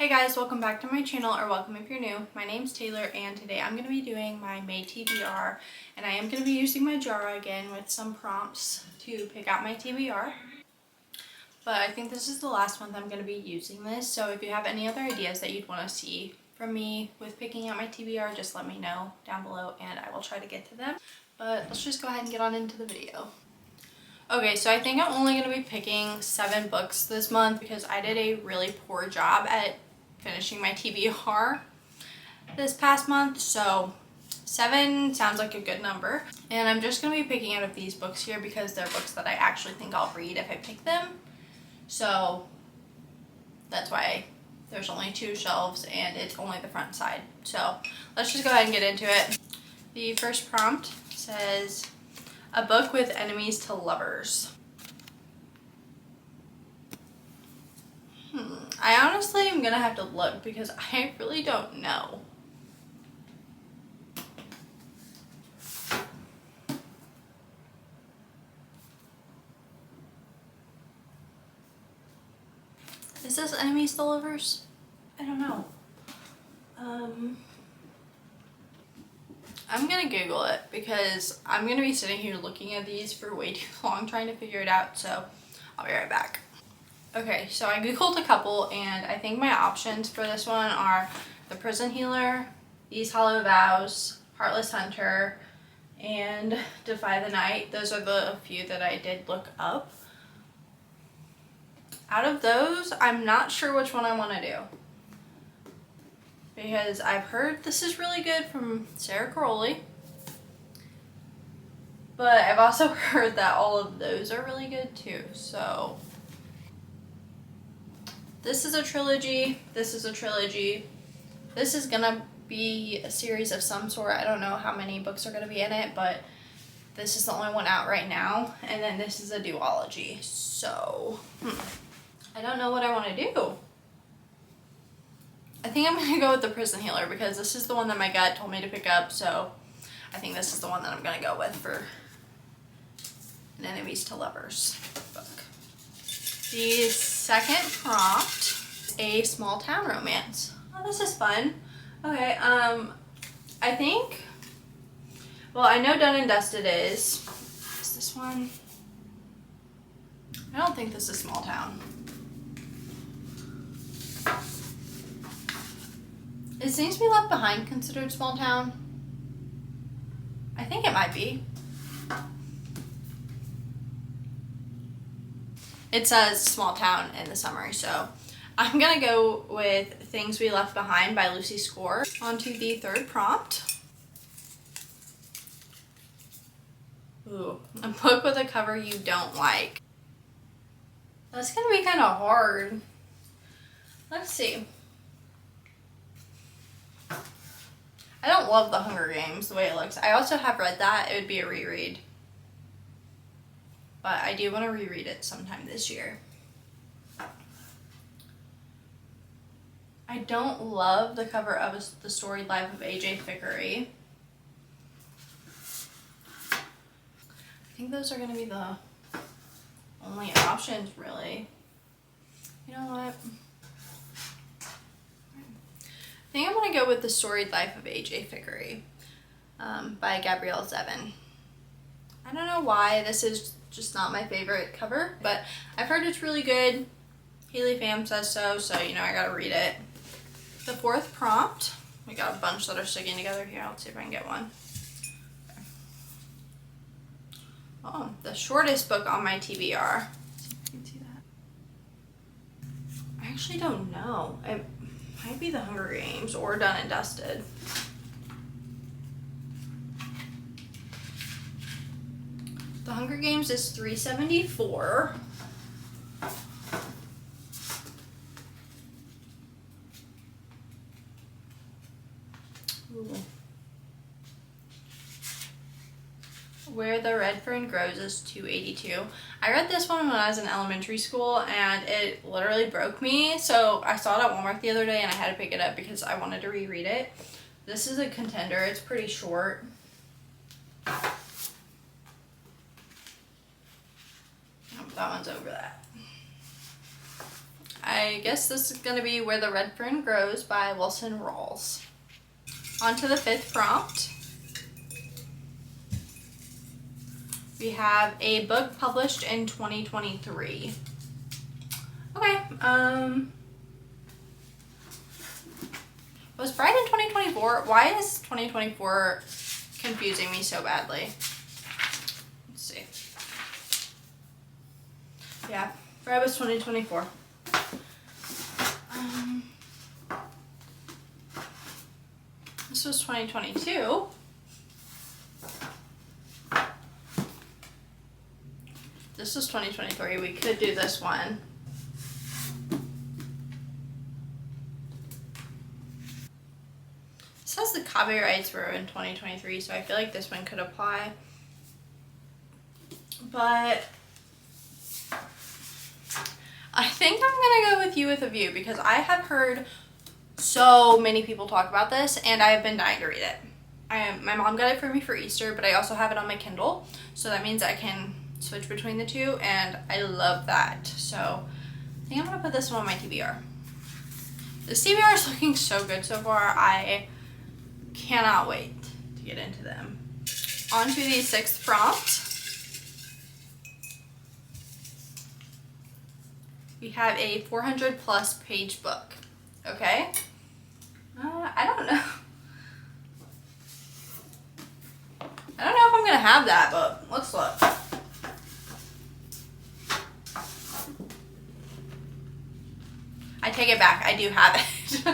Hey guys, welcome back to my channel, or welcome if you're new. My name's Taylor and today I'm going to be doing my May TBR, and I am going to be using my jar again with some prompts to pick out my TBR. But I think this is the last month I'm going to be using this, so if you have any other ideas that you'd want to see from me with picking out my TBR, just let me know down below and I will try to get to them. But let's just go ahead and get on into the video. Okay, so I think I'm only going to be picking 7 books this month because I did a really poor job at finishing my TBR this past month, so 7 sounds like a good number. And I'm just going to be picking out of these books here because they're books that I actually think I'll read if I pick them. So that's why there's only 2 shelves and it's only the front side. So let's just go ahead and get into it. The first prompt says, a book with enemies to lovers. I honestly am gonna have to look because I really don't know. Is this enemies to lovers? I don't know. I'm gonna Google it because I'm gonna be sitting here looking at these for way too long trying to figure it out, so I'll be right back. Okay, so I Googled a couple and I think my options for this one are The Prison Healer, These Hollow Vows, Heartless Hunter, and Defy the Night. Those are the few that I did look up. Out of those, I'm not sure which one I want to do, because I've heard this is really good from Sarah Crowley, but I've also heard that all of those are really good too. So this is a trilogy, this is a trilogy, this is gonna be a series of some sort. I don't know how many books are gonna be in it, but this is the only one out right now, and then this is a duology. So I don't know what I want to do. I think I'm going to go with The Prison Healer because this is the one that my gut told me to pick up, so I think this is the one that I'm going to go with for an enemies to lovers book. The second prompt is a small town romance. Oh, this is fun. Okay, I think, well, I know Done and Dusted is. Is this one? I don't think this is small town. Is Things We Left Behind considered small town? I think it might be. It says small town in the summary, so I'm gonna go with Things We Left Behind by Lucy Score. On to the third prompt. Ooh, a book with a cover you don't like. That's gonna be kind of hard. Let's see. I don't love The Hunger Games the way it looks. I also have read that. It would be a reread. But I do want to reread it sometime this year. I don't love the cover of The Storied Life of A.J. Thickery. I think those are going to be the only options, really. You know what? I think I'm going to go with The Storied Life of A.J. Thickery by Gabrielle Zevin. I don't know why this is just not my favorite cover, but I've heard it's really good. Haley Pham says so, you know I gotta read it. The fourth prompt, we got a bunch that are sticking together here. Let's see if I can get one. Oh, the shortest book on my TBR. Let's see if you can see that. I actually don't know. It might be The Hunger Games or Done and Dusted. The Hunger Games is $3.74. Ooh. Where the Red Fern Grows is $2.82. I read this one when I was in elementary school and it literally broke me, so I saw it at Walmart the other day and I had to pick it up because I wanted to reread it. This is a contender. It's pretty short. Oh, that one's over that. I guess this is going to be Where the Red Fern Grows by Wilson Rawls. On to the 5th prompt. We have a book published in 2023. Okay, was Bride in 2024? Why is 2024 confusing me so badly? Let's see. Yeah, Bride was 2024. This was 2022. This was 2023. We could do this one. It says the copyrights were in 2023, so I feel like this one could apply. But I think I'm gonna go with You with a View because I have heard so many people talk about this and I have been dying to read it. My mom got it for me for Easter, but I also have it on my Kindle, so that means I can switch between the two, and I love that. So I think I'm gonna put this one on my TBR. This TBR is looking so good so far. I cannot wait to get into them. On to the 6th prompt. We have a 400+ page book. Okay. I don't know. I don't know if I'm gonna have that, but let's look. I take it back. I do have it.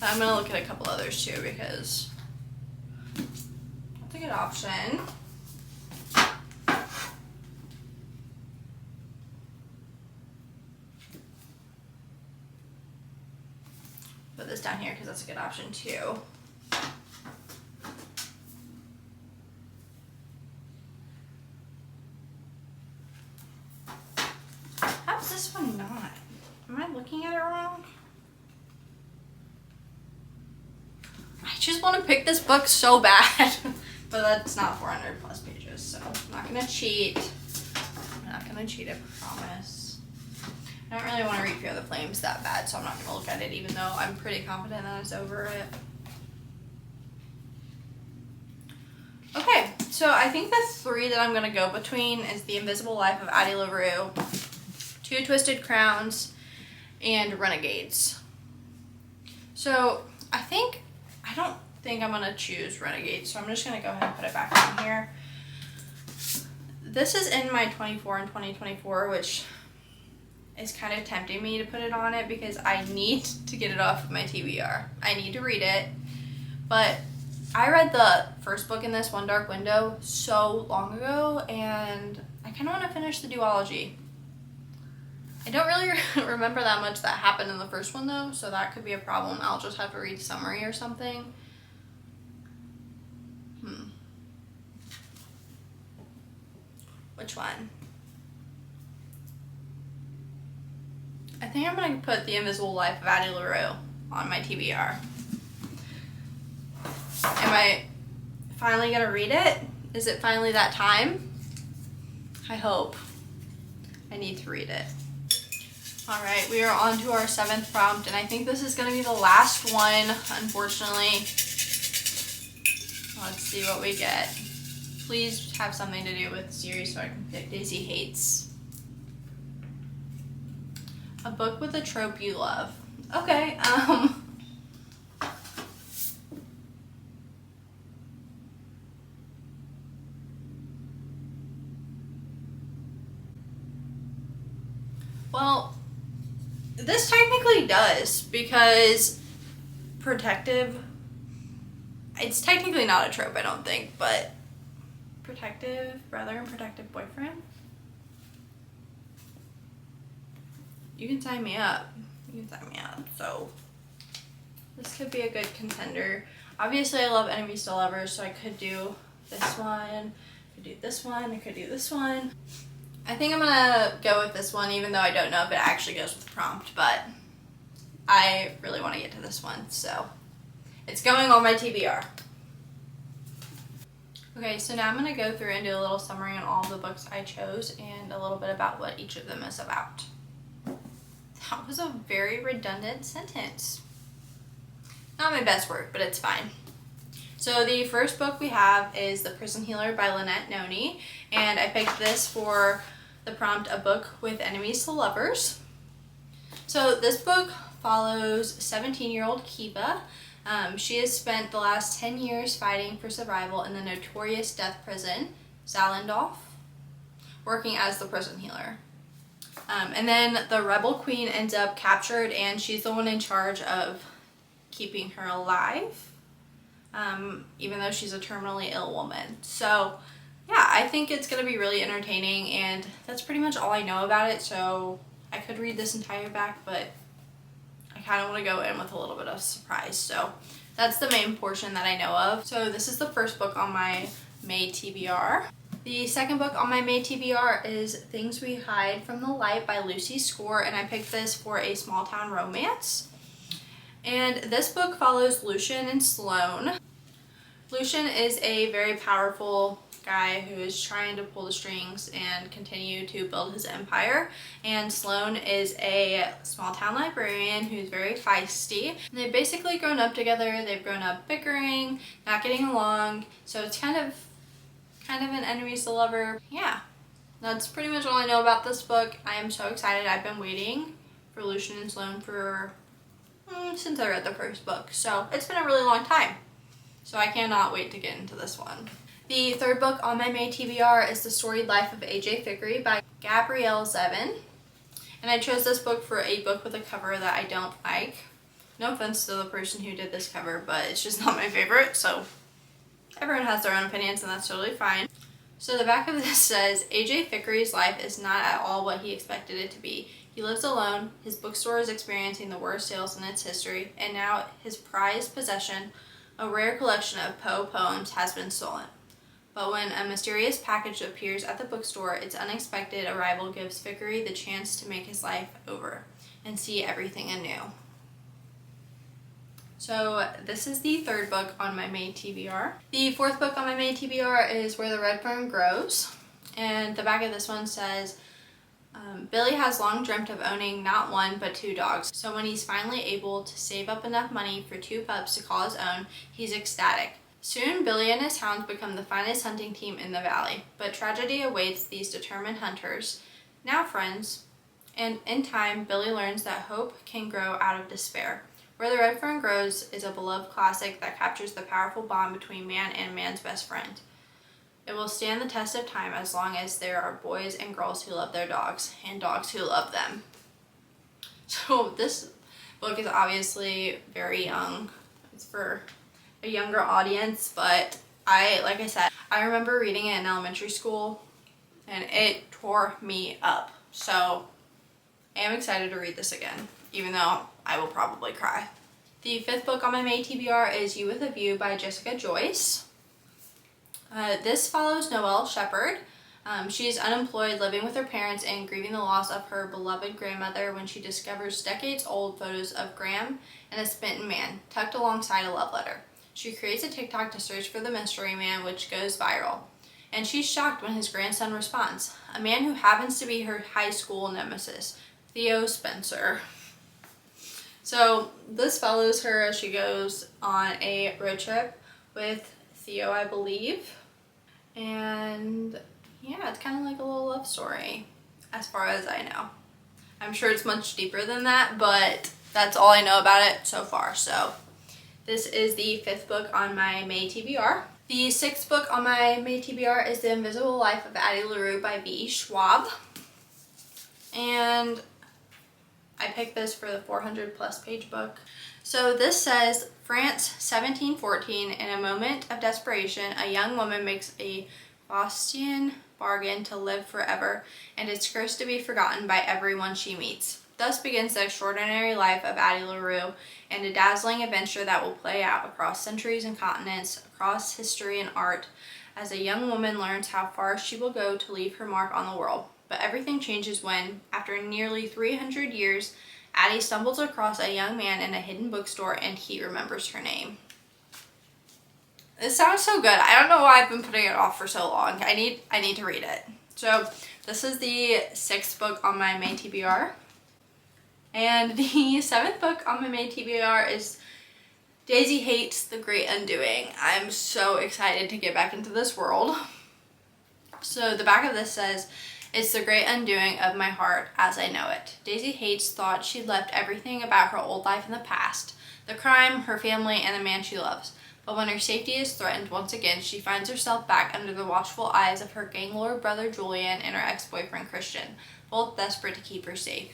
I'm gonna look at a couple others too because that's a good option. Put this down here because that's a good option too. How's this one not? Am I looking at it wrong? I just want to pick this book so bad. But that's not 400+ pages, so I'm not going to cheat. I'm not going to cheat, I promise. I don't really want to read Fear the Flames that bad, so I'm not going to look at it even though I'm pretty confident that it's over it. Okay, so I think the 3 that I'm going to go between is The Invisible Life of Addie LaRue, Two Twisted Crowns, and Renegades. So I don't think I'm gonna choose Renegades, so I'm just gonna go ahead and put it back on here. This is in my 24 and 2024, which is kind of tempting me to put it on it because I need to get it off of my TBR. I need to read it, but I read the first book in this, One Dark Window, so long ago, and I kind of want to finish the duology. I don't really remember that much that happened in the first one though, so that could be a problem. I'll just have to read summary or something. Which one? I think I'm going to put The Invisible Life of Addie LaRue on my TBR. Am I finally going to read it? Is it finally that time? I hope. I need to read it. Alright, we are on to our 7th prompt, and I think this is going to be the last one, unfortunately. Let's see what we get. Please have something to do with series so I can pick Daisy Hates. A book with a trope you love. Okay, well, this technically does, because protective, it's technically not a trope, I don't think, but protective brother and protective boyfriend? You can sign me up. You can sign me up, so this could be a good contender. Obviously, I love Enemies to Lovers, so I could do this one, I could do this one, I could do this one. I think I'm gonna go with this one, even though I don't know if it actually goes with the prompt, but I really want to get to this one, so it's going on my TBR. Okay, so now I'm gonna go through and do a little summary on all the books I chose and a little bit about what each of them is about. That was a very redundant sentence. Not my best work, but it's fine. So the first book we have is The Prison Healer by Lynette Noni, and I picked this for the prompt, A Book with Enemies to Lovers. So this book follows 17-year-old Kiva. She has spent the last 10 years fighting for survival in the notorious death prison, Zalendorf, working as the prison healer. And then the rebel queen ends up captured, and she's the one in charge of keeping her alive, even though she's a terminally ill woman. So yeah, I think it's going to be really entertaining, and that's pretty much all I know about it. So I could read this entire back, but I kind of want to go in with a little bit of surprise. So that's the main portion that I know of. So this is the first book on my May TBR. The second book on my May TBR is Things We Hide from the Light by Lucy Score, and I picked this for a small town romance. And this book follows Lucian and Sloane. Lucian is a very powerful guy who is trying to pull the strings and continue to build his empire, and Sloane is a small town librarian who's very feisty. And they've basically grown up together. They've grown up bickering, not getting along, so it's kind of an enemies to lover. Yeah, that's pretty much all I know about this book. I am so excited. I've been waiting for Lucian and Sloane for since I read the first book, so it's been a really long time. So I cannot wait to get into this one. The third book on my May TBR is The Storied Life of A.J. Fickery by Gabrielle Zevin. And I chose this book for a book with a cover that I don't like. No offense to the person who did this cover, but it's just not my favorite, so everyone has their own opinions, and that's totally fine. So the back of this says, A.J. Fickery's life is not at all what he expected it to be. He lives alone, his bookstore is experiencing the worst sales in its history, and now his prized possession, a rare collection of Poe poems, has been stolen. But when a mysterious package appears at the bookstore, its unexpected arrival gives Fickery the chance to make his life over and see everything anew. So this is the third book on my May TBR. The fourth book on my May TBR is Where the Red Fern Grows. And the back of this one says, Billy has long dreamt of owning not one but 2 dogs. So when he's finally able to save up enough money for 2 pups to call his own, he's ecstatic. Soon, Billy and his hounds become the finest hunting team in the valley. But tragedy awaits these determined hunters, now friends, and in time, Billy learns that hope can grow out of despair. Where the Red Fern Grows is a beloved classic that captures the powerful bond between man and man's best friend. It will stand the test of time as long as there are boys and girls who love their dogs, and dogs who love them. So this book is obviously very young. It's for a younger audience, but like I said, I remember reading it in elementary school, and it tore me up. So I am excited to read this again, even though I will probably cry. The fifth book on my May TBR is You With a View by Jessica Joyce. This follows Noelle Shepherd. She's unemployed, living with her parents, and grieving the loss of her beloved grandmother when she discovers decades-old photos of Graham and a smitten man tucked alongside a love letter. She creates a TikTok to search for the mystery man, which goes viral. And she's shocked when his grandson responds, a man who happens to be her high school nemesis, Theo Spencer. So this follows her as she goes on a road trip with Theo, I believe. And yeah, it's kind of like a little love story as far as I know. I'm sure it's much deeper than that, but that's all I know about it so far. So this is the fifth book on my May TBR. The sixth book on my May TBR is The Invisible Life of Addie LaRue by V.E. Schwab. And I picked this for the 400 plus page book. So this says, France, 1714, in a moment of desperation, a young woman makes a Faustian bargain to live forever, and is cursed to be forgotten by everyone she meets. Thus begins the extraordinary life of Addie LaRue, and a dazzling adventure that will play out across centuries and continents, across history and art, as a young woman learns how far she will go to leave her mark on the world. But everything changes when, after nearly 300 years, Addie stumbles across a young man in a hidden bookstore, and he remembers her name. This sounds so good. I don't know why I've been putting it off for so long. I need to read it. So this is the sixth book on my May TBR. And the seventh book on my May TBR is Daisy Hates the Great Undoing. I'm so excited to get back into this world. So the back of this says, "It's the great undoing of my heart as I know it. Daisy Hates thought she'd left everything about her old life in the past, the crime, her family, and the man she loves. But when her safety is threatened once again, she finds herself back under the watchful eyes of her gang lord brother Julian and her ex-boyfriend Christian, both desperate to keep her safe.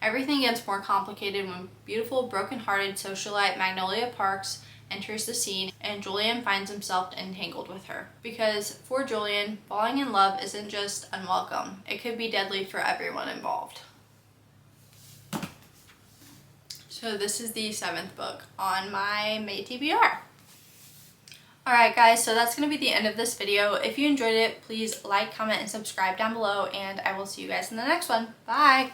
Everything gets more complicated when beautiful, broken-hearted socialite Magnolia Parks enters the scene and Julian finds himself entangled with her. Because for Julian, falling in love isn't just unwelcome, it could be deadly for everyone involved." So this is the seventh book on my May TBR. Alright guys, so that's going to be the end of this video. If you enjoyed it, please like, comment, and subscribe down below, and I will see you guys in the next one. Bye!